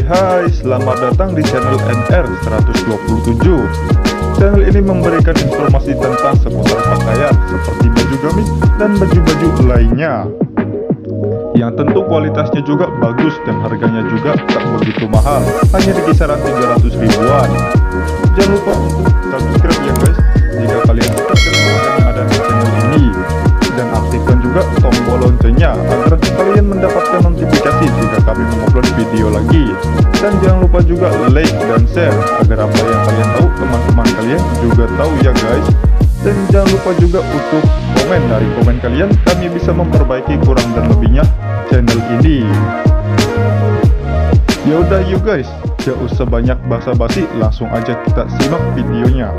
Hai, selamat datang di channel NR 127. Channel ini memberikan informasi tentang seputar pakaian seperti baju gamis dan baju-baju lainnya, yang tentu kualitasnya juga bagus dan harganya juga tak begitu mahal, hanya di kisaran 300 ribuan. Jangan lupa subscribe ya guys jika kalian suka dengan konten yang ada di channel ini, dan aktifkan juga tombol loncengnya agar kalian mendapatkan notifikasi jika kami mengupload video lagi. Dan jangan lupa juga like dan share agar apa yang kalian tahu teman-teman kalian juga tahu ya guys. Dan jangan lupa juga untuk komen, dari komen kalian kami bisa memperbaiki kurang dan lebihnya channel ini. Yaudah yuk guys, gak usah banyak basa-basi, langsung aja kita simak videonya.